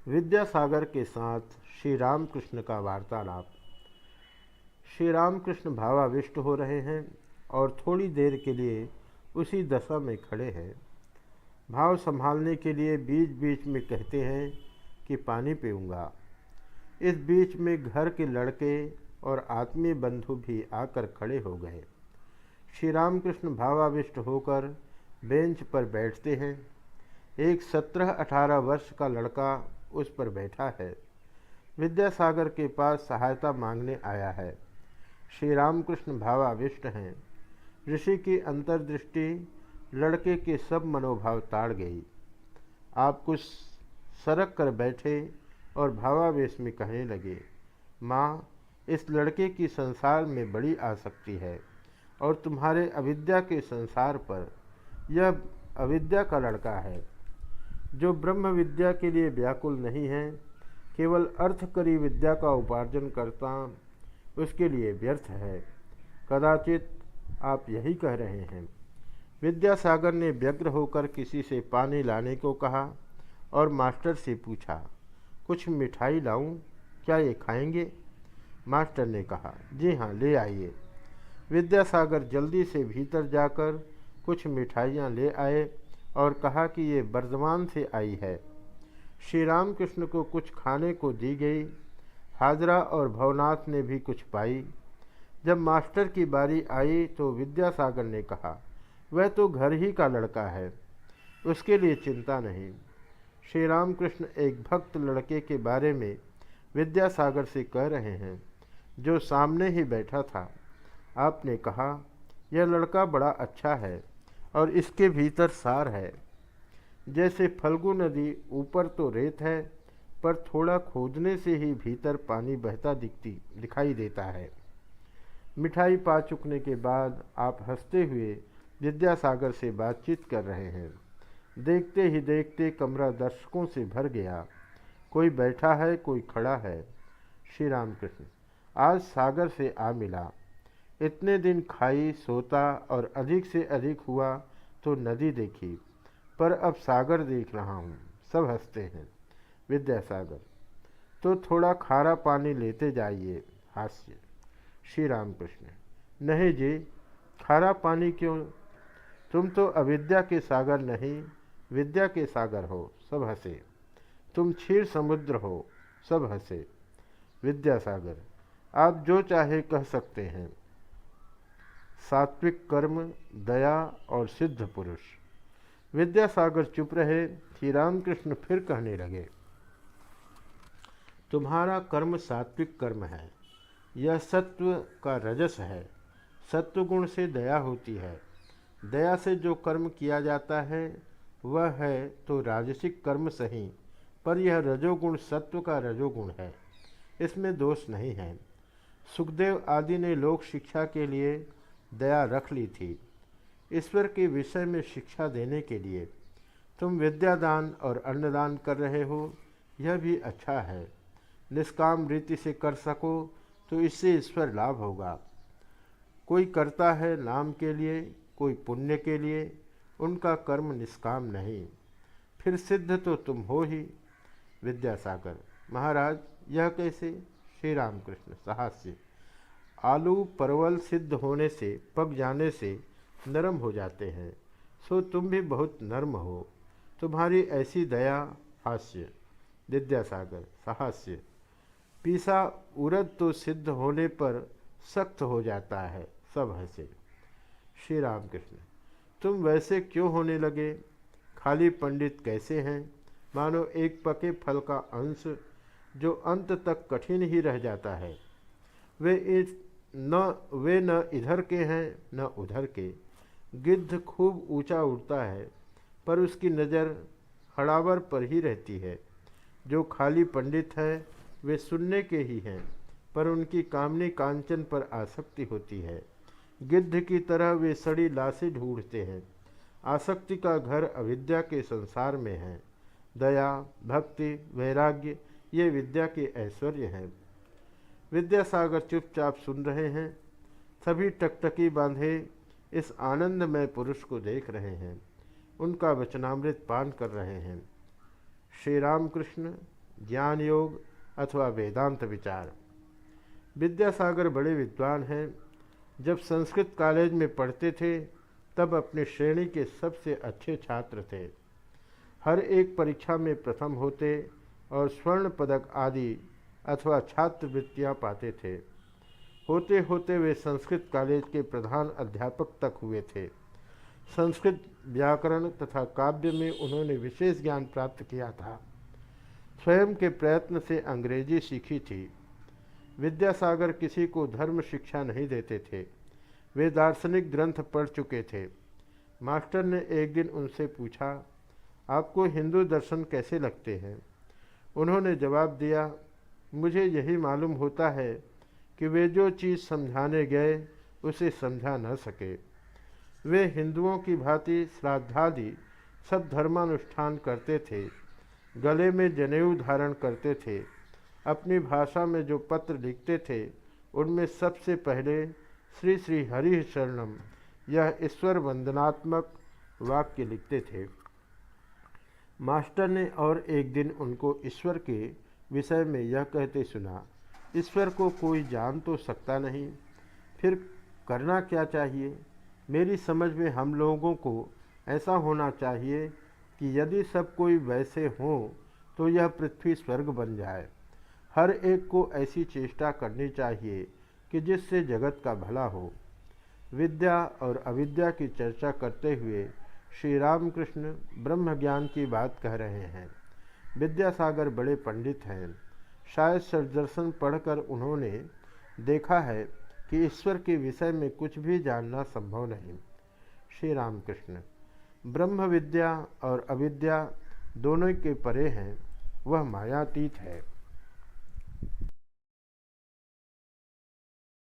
विद्यासागर के साथ श्री रामकृष्ण का वार्तालाप। श्री रामकृष्ण भावाविष्ट हो रहे हैं और थोड़ी देर के लिए उसी दशा में खड़े हैं। भाव संभालने के लिए बीच बीच में कहते हैं कि पानी पीऊँगा। इस बीच में घर के लड़के और आत्मीय बंधु भी आकर खड़े हो गए। श्री रामकृष्ण भावाविष्ट होकर बेंच पर बैठते हैं। एक 17-18 वर्ष का लड़का उस पर बैठा है। विद्यासागर के पास सहायता मांगने आया है। श्री रामकृष्ण भावाविष्ट हैं। ऋषि की अंतर्दृष्टि लड़के के सब मनोभाव ताड़ गई। आप कुछ सरक कर बैठे और भावावेश में कहने लगे, माँ, इस लड़के की संसार में बड़ी आसक्ति है और तुम्हारे अविद्या के संसार पर। यह अविद्या का लड़का है जो ब्रह्म विद्या के लिए व्याकुल नहीं है, केवल अर्थकरी विद्या का उपार्जन करता उसके लिए व्यर्थ है। कदाचित आप यही कह रहे हैं। विद्यासागर ने व्यग्र होकर किसी से पानी लाने को कहा और मास्टर से पूछा, कुछ मिठाई लाऊं? क्या ये खाएंगे? मास्टर ने कहा, जी हाँ, ले आइए। विद्यासागर जल्दी से भीतर जाकर कुछ मिठाइयाँ ले आए और कहा कि ये बर्दवान से आई है। श्री रामकृष्ण को कुछ खाने को दी गई। हाजरा और भवनाथ ने भी कुछ पाई। जब मास्टर की बारी आई तो विद्यासागर ने कहा, वह तो घर ही का लड़का है, उसके लिए चिंता नहीं। श्री रामकृष्ण एक भक्त लड़के के बारे में विद्यासागर से कह रहे हैं जो सामने ही बैठा था। आपने कहा, यह लड़का बड़ा अच्छा है और इसके भीतर सार है। जैसे फल्गु नदी ऊपर तो रेत है, पर थोड़ा खोदने से ही भीतर पानी बहता दिखाई देता है। मिठाई पा चुकने के बाद आप हंसते हुए विद्यासागर से बातचीत कर रहे हैं। देखते ही देखते कमरा दर्शकों से भर गया। कोई बैठा है, कोई खड़ा है। श्री रामकृष्ण, आज सागर से आ मिला। इतने दिन खाई, सोता और अधिक से अधिक हुआ तो नदी देखी, पर अब सागर देख रहा हूँ। सब हंसते हैं। विद्यासागर, तो थोड़ा खारा पानी लेते जाइए। हास्य। श्री रामकृष्ण, नहीं जी, खारा पानी क्यों? तुम तो अविद्या के सागर नहीं, विद्या के सागर हो। सब हंसे। तुम क्षीर समुद्र हो। सब हंसे। विद्यासागर, आप जो चाहे कह सकते हैं। सात्विक कर्म, दया और सिद्ध पुरुष। विद्यासागर चुप रहे। श्री रामकृष्ण फिर कहने लगे, तुम्हारा कर्म सात्विक कर्म है। यह सत्व का रजस है। सत्व गुण से दया होती है। दया से जो कर्म किया जाता है वह है तो राजसिक कर्म सही, पर यह रजोगुण सत्व का रजोगुण है, इसमें दोष नहीं है। सुखदेव आदि ने लोक शिक्षा के लिए दया रख ली थी, ईश्वर के विषय में शिक्षा देने के लिए। तुम विद्यादान और अन्नदान कर रहे हो, यह भी अच्छा है। निष्काम रीति से कर सको तो इससे ईश्वर लाभ होगा। कोई करता है नाम के लिए, कोई पुण्य के लिए, उनका कर्म निष्काम नहीं। फिर सिद्ध तो तुम हो ही। विद्यासागर, महाराज, यह कैसे? श्री रामकृष्ण, साहस्य। आलू परवल सिद्ध होने से, पक जाने से नरम हो जाते हैं, सो तुम भी बहुत नर्म हो। तुम्हारी ऐसी दया। हास्य। विद्यासागर, साहस्य। पीसा उड़द तो सिद्ध होने पर सख्त हो जाता है। सब हंसे। श्री रामकृष्ण, तुम वैसे क्यों होने लगे? खाली पंडित कैसे हैं? मानो एक पके फल का अंश जो अंत तक कठिन ही रह जाता है। वे न इधर के हैं न उधर के। गिद्ध खूब ऊंचा उड़ता है, पर उसकी नज़र हड़ावर पर ही रहती है। जो खाली पंडित है वे सुनने के ही हैं, पर उनकी कामनी कांचन पर आसक्ति होती है। गिद्ध की तरह वे सड़ी लाशें ढूंढते हैं। आसक्ति का घर अविद्या के संसार में है। दया, भक्ति, वैराग्य ये विद्या के ऐश्वर्य हैं। विद्यासागर चुपचाप सुन रहे हैं। सभी टकटकी बांधे इस आनंदमय पुरुष को देख रहे हैं। उनका वचनामृत पान कर रहे हैं। श्री रामकृष्ण ज्ञान योग अथवा वेदांत विचार। विद्यासागर बड़े विद्वान हैं। जब संस्कृत कॉलेज में पढ़ते थे तब अपनी श्रेणी के सबसे अच्छे छात्र थे। हर एक परीक्षा में प्रथम होते और स्वर्ण पदक आदि अथवा छात्रवृत्तियाँ पाते थे। होते होते वे संस्कृत कॉलेज के प्रधान अध्यापक तक हुए थे। संस्कृत व्याकरण तथा काव्य में उन्होंने विशेष ज्ञान प्राप्त किया था। स्वयं के प्रयत्न से अंग्रेजी सीखी थी। विद्यासागर किसी को धर्म शिक्षा नहीं देते थे। वे दार्शनिक ग्रंथ पढ़ चुके थे। मास्टर ने एक दिन उनसे पूछा, आपको हिंदू दर्शन कैसे लगते हैं? उन्होंने जवाब दिया, मुझे यही मालूम होता है कि वे जो चीज़ समझाने गए उसे समझा न सके। वे हिंदुओं की भांति श्राद्धादि सब धर्मानुष्ठान करते थे, गले में जनेऊ धारण करते थे। अपनी भाषा में जो पत्र लिखते थे उनमें सबसे पहले श्री श्री हरि शरणम यह ईश्वर वंदनात्मक वाक्य लिखते थे। मास्टर ने और एक दिन उनको ईश्वर के विषय में यह कहते सुना, ईश्वर को कोई जान तो सकता नहीं, फिर करना क्या चाहिए? मेरी समझ में हम लोगों को ऐसा होना चाहिए कि यदि सब कोई वैसे हों तो यह पृथ्वी स्वर्ग बन जाए। हर एक को ऐसी चेष्टा करनी चाहिए कि जिससे जगत का भला हो। विद्या और अविद्या की चर्चा करते हुए श्री रामकृष्ण ब्रह्म ज्ञान की बात कह रहे हैं। विद्यासागर बड़े पंडित हैं। शायद सदर्शन पढ़कर उन्होंने देखा है कि ईश्वर के विषय में कुछ भी जानना संभव नहीं। श्री रामकृष्ण ब्रह्म विद्या और अविद्या दोनों के परे हैं, वह मायातीत है।